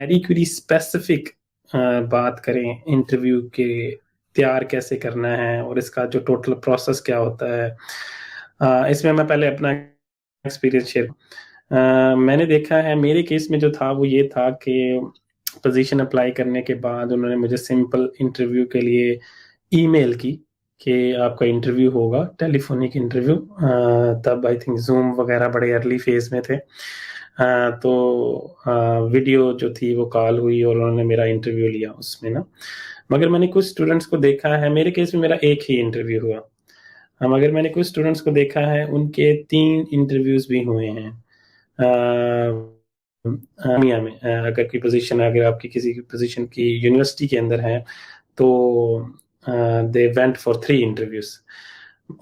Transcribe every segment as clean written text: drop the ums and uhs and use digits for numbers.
Marie Curie specific बात करें interview के तैयार कैसे करना है और इसका जो टोटल प्रोसेस क्या होता है, इसमें मैं पहले अपना एक्सपीरियंस शेयर। मैंने देखा है मेरे केस में जो था वो ये था कि पोजीशन अप्लाई करने के बाद उन्होंने मुझे सिंपल इंटरव्यू के लिए ईमेल की कि आपका इंटरव्यू होगा, टेलीफोनिक इंटरव्यू। तब आई थिंक जूम वगैरह बड़े अर्ली फेज में थे। तो वीडियो जो थी वो कॉल हुई और उन्होंने मेरा इंटरव्यू लिया उसमें ना। मगर मैंने कुछ स्टूडेंट्स को देखा है, मेरे केस में मेरा एक ही इंटरव्यू हुआ। मगर मैंने कुछ स्टूडेंट्स को देखा है उनके 3 इंटरव्यूज भी हुए हैं। दुनिया में अगर की पोजीशन, अगर आपकी किसी की पोजीशन की यूनिवर्सिटी के अंदर है तो they went for 3 interviews.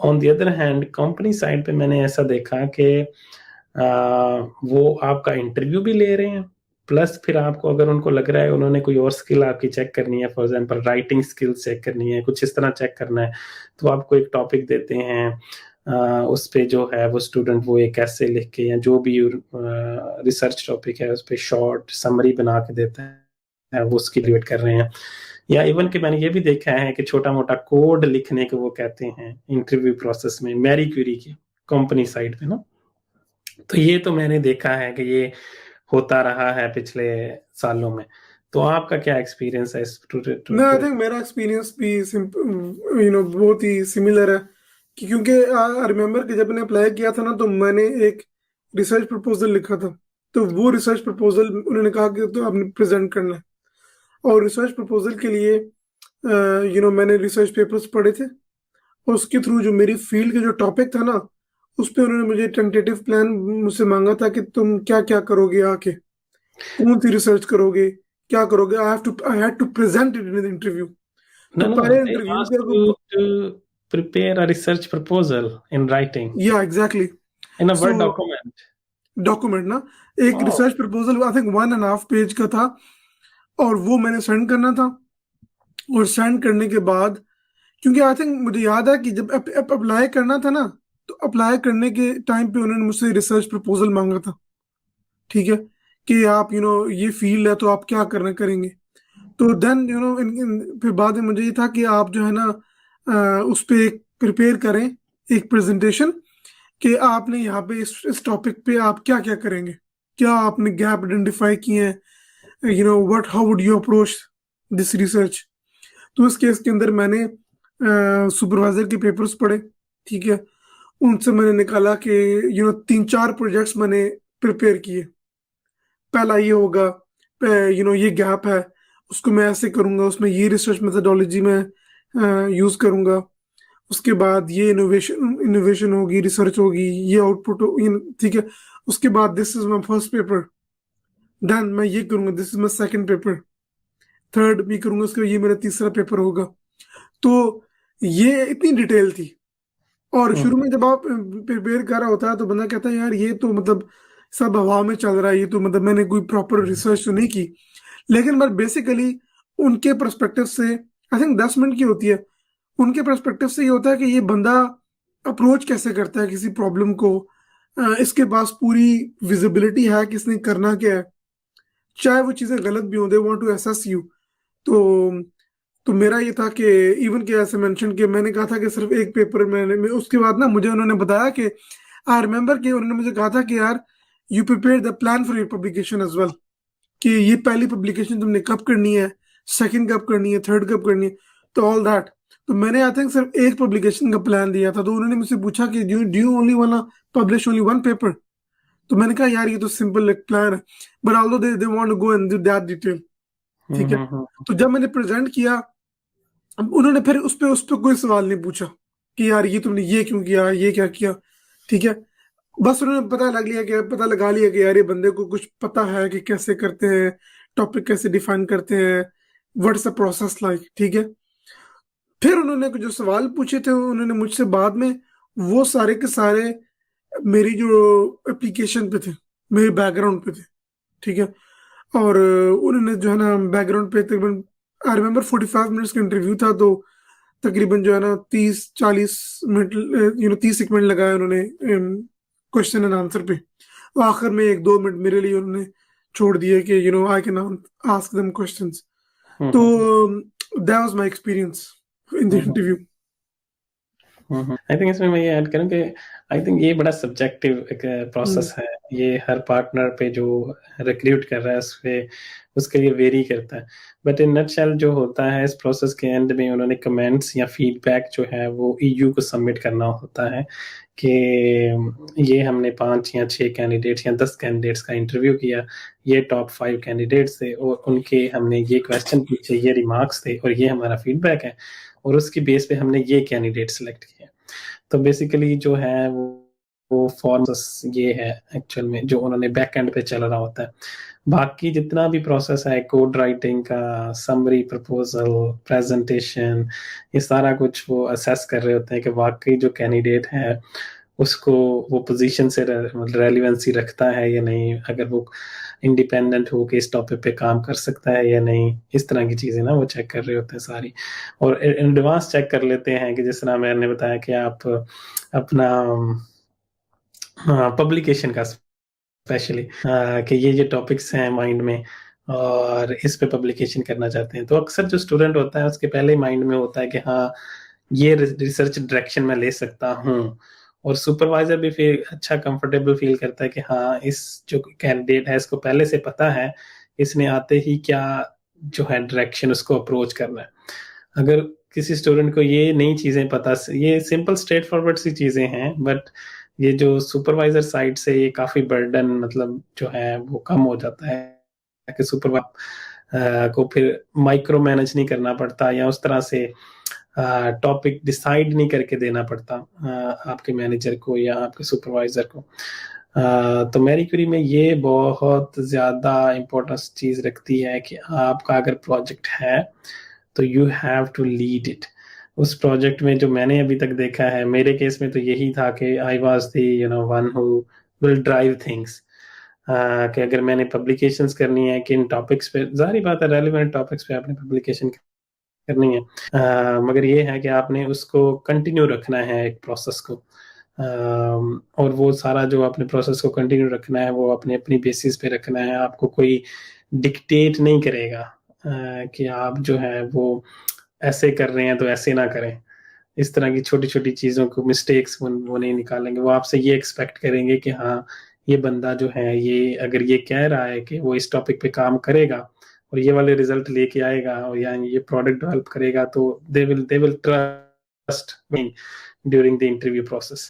On the other hand company side पे मैंने ऐसा देखा कि वो आपका इंटरव्यू भी ले रहे हैं, प्लस फिर आपको अगर उनको लग रहा है उन्होंने कोई और स्किल आपकी चेक करनी है, for example writing skills check करनी है, कुछ इस तरह चेक करना है, तो आपको एक टॉपिक देते हैं। उस पे जो है वो स्टूडेंट वो एक ऐसे लिख के या जो भी रिसर्च टॉपिक है उस पे शॉर्ट समरी बना के देता है, वो उसकी डिबेट कर रहे हैं। या इवन कि मैंने ये भी देखा है कि छोटा मोटा कोड लिखने को वो कहते हैं इंटरव्यू प्रोसेस में, मैरी क्यूरी की कंपनी साइड पे ना। तो ये तो मैंने देखा है कि ये होता रहा है पिछले सालों में। तो आपका क्या एक्सपीरियंस है इस मैं आई थिंक मेरा एक्सपीरियंस भी बहुत ही सिमिलर है क्योंकि आई रिमेम्बर कि जब मैंने अप्लाई किया था ना तो मैंने एक रिसर्च प्रपोजल लिखा था। तो वो रिसर्च प्रपोजल उन्होंने कहा कि तो आपने प्रेजेंट करना है। और रिसर्च प्रपोजल के लिए मैंने रिसर्च पेपर्स पढ़े थे और उसके थ्रू जो मेरी फील्ड के जो टॉपिक था ना उस पर उन्होंने मुझे टेंटेटिव प्लान मुझसे मांगा था कि तुम क्या क्या करोगे, आके कौन सी रिसर्च करोगे, क्या करोगे। I had to present it in interview. No, तो no, पहले they interview asked you to prepare a research proposal in writing या exactly. in a so Word document. Document ना, एक Oh, research proposal I think 1.5 page का था और वो मैंने सेंड करना था। और सेंड करने के बाद क्योंकि आई थिंक मुझे याद है कि जब अप्लाई करना था ना तो अप्लाई करने के टाइम पे उन्होंने मुझसे रिसर्च प्रपोजल मांगा था। ठीक है, कि आप ये फील्ड है तो आप क्या करना करेंगे। तो देन फिर बाद में मुझे ये था कि आप जो है ना उस पे एक प्रिपेयर करें एक प्रेजेंटेशन कि आपने यहाँ पे इस टॉपिक पे आप क्या क्या करेंगे, क्या आपने गैप आइडेंटिफाई किए हैं, what how would you approach this research. तो इस केस के अंदर मैंने सुपरवाइजर के पेपर्स पढ़े। ठीक है, उनसे मैंने निकाला कि 3-4 प्रोजेक्ट्स मैंने प्रिपेयर किए। पहला ये होगा, ये गैप है उसको मैं ऐसे करूंगा, उसमें ये रिसर्च मेथोडोलॉजी में यूज करूंगा। उसके बाद ये इनोवेशन इनोवेशन होगी, रिसर्च होगी, ये आउटपुट ठीक है। उसके बाद this is my first paper, then मैं ये करूंगा, this is my second paper, third भी करूंगा, उसके बाद ये मेरा तीसरा पेपर होगा। तो ये इतनी डिटेल थी। और शुरू में जब आप प्रिपेयर कर रहा होता है तो बंदा कहता है यार ये तो मतलब सब हवा में चल रहा है, ये तो मतलब मैंने कोई प्रॉपर रिसर्च तो नहीं की। लेकिन बट बेसिकली उनके परस्पेक्टिव से आई थिंक 10 मिनट की होती है। उनके परस्पेक्टिव से ये होता है कि ये बंदा अप्रोच कैसे करता है किसी प्रॉब्लम को, इसके पास पूरी विजिबिलिटी है कि इसने करना क्या है, चाहे वो चीजें गलत भी हों, they want to assess you. तो तो मेरा ये था कि इवन के ऐसे मेंशन कि मैंने कहा था कि सिर्फ एक पेपर उसके बाद ना मुझे उन्होंने बताया कि आई रिमेम्बर कि उन्होंने मुझे कहा था कि यार you prepare the plan for your publication as well, कि ये पहली पब्लिकेशन तुमने कब करनी है, सेकंड कब करनी है, थर्ड कब करनी है, तो ऑल दैट। तो मैंने आई थिंक सिर्फ एक पब्लिकेशन का प्लान दिया था। तो उन्होंने मुझसे पूछा कि do you only want publish only one paper. तो मैंने कहा यार ये तो सिंपल एक प्लान है, but although they want to go in that detail. ठीक है, तो जब मैंने प्रेजेंट किया अब उन्होंने फिर उस पे कोई सवाल नहीं पूछा कि यार ये तुमने ये क्यों किया, ये क्या किया। ठीक है, बस उन्होंने पता लगा लिया कि यार ये बंदे को कुछ पता है कि कैसे करते हैं, टॉपिक कैसे डिफाइन करते हैं, व्हाट्स द प्रोसेस लाइक। ठीक है, फिर उन्होंने जो सवाल पूछे थे उन्होंने मुझसे बाद में वो सारे के सारे मेरी जो एप्लीकेशन पे थे, मेरे बैकग्राउंड पे थे। ठीक है, और उन्होंने जो है ना बैकग्राउंड पे तकरीबन आई रिमेम्बर 45 मिनट्स का इंटरव्यू था। तो तकरीबन जो है ना 30-40 मिनट 30 एक मिनट लगाया उन्होंने क्वेश्चन एंड आंसर पे। तो आखिर में 1-2 मिनट मेरे लिए उन्होंने छोड़ दिए कि I can ask them questions. तो that was my experience in the interview. I think इसमें मैं ये ऐड करूँ कि आई थिंक ये बड़ा सब्जेक्टिव एक प्रोसेस है। ये हर पार्टनर पे जो रिक्रूट कर रहा है उस पे उसके लिए वेरी करता है। बट इन नटशेल जो होता है इस प्रोसेस के एंड में उन्होंने कमेंट्स या फीडबैक जो है वो ईयू को सबमिट करना होता है कि ये हमने 5 या 6 कैंडिडेट्स या 10 कैंडिडेट्स का इंटरव्यू किया, ये टॉप 5 कैंडिडेट्स थे और उनके हमने ये क्वेश्चन पूछे, ये रिमार्क्स थे और ये हमारा फीडबैक है और उसकी बेस पे हमने ये कैंडिडेट सेलेक्ट किया। तो बेसिकली जो है वो फॉर्म्स ये है एक्चुअल में जो उन्होंने बैक एंड पे चल रहा होता है। बाकी जितना भी प्रोसेस है कोड राइटिंग का, समरी, प्रपोजल, प्रेजेंटेशन, ये सारा कुछ वो असेस कर रहे होते हैं कि वाकई जो कैंडिडेट है उसको वो पोजीशन से रेलिवेंसी रखता है या नहीं, अगर वो इंडिपेंडेंट हो के इस टॉपिक पे काम कर सकता है या नहीं, इस तरह की चीजें ना वो चेक कर रहे होते हैं सारी। और एडवांस चेक कर लेते हैं कि जिस तरह मैंने बताया कि आप अपना पब्लिकेशन का स्पेशली कि ये टॉपिक्स हैं माइंड में और इस पे पब्लिकेशन करना चाहते हैं, तो अक्सर जो स्टूडेंट होता है उसके पहले माइंड में होता है कि हाँ ये रिसर्च डायरेक्शन में ले सकता हूँ। और सुपरवाइजर भी फिर अच्छा कंफर्टेबल फील करता है कि हाँ इस जो कैंडिडेट है इसको पहले से पता है, इसने आते ही क्या जो है डायरेक्शन उसको अप्रोच करना है। अगर किसी स्टूडेंट को ये नई चीजें पता, ये सिंपल स्ट्रेट फॉरवर्ड सी चीजें हैं, बट ये जो सुपरवाइजर साइड से ये काफी बर्डन मतलब जो है वो कम हो जाता है कि सुपरवाइजर को फिर माइक्रो मैनेज नहीं करना पड़ता या उस तरह से टॉपिक डिसाइड नहीं करके देना पड़ता आपके मैनेजर को या आपके सुपरवाइजर को। तो मैरी क्यूरी में ये बहुत ज़्यादा इम्पोर्टेंस चीज़ रखती है कि आपका अगर प्रोजेक्ट है तो you have to lead it. उस प्रोजेक्ट में जो मैंने अभी तक देखा है, मेरे केस में तो यही था कि I was the one who will drive things, कि अगर मैंने पब्लिकेशंस करनी है किन टॉपिक्स पे, जाहिर बात है रेलिवेंट टॉपिक्स पे आपने पब्लिकेशन करनी है, मगर ये है कि आपने उसको कंटिन्यू रखना है एक प्रोसेस को, और वो सारा जो आपने प्रोसेस को कंटिन्यू रखना है वो अपनी अपनी बेसिस पे रखना है। आपको कोई डिक्टेट नहीं करेगा कि आप जो है वो ऐसे कर रहे हैं तो ऐसे ना करें। इस तरह की छोटी छोटी चीज़ों को मिस्टेक्स वो नहीं निकालेंगे। वो आपसे ये एक्सपेक्ट करेंगे कि हाँ ये बंदा जो है ये अगर ये कह रहा है कि वो इस टॉपिक पे काम करेगा और ये वाले रिजल्ट लेके आएगा और या ये प्रोडक्ट डेवलप करेगा, तो they will trust during the interview process.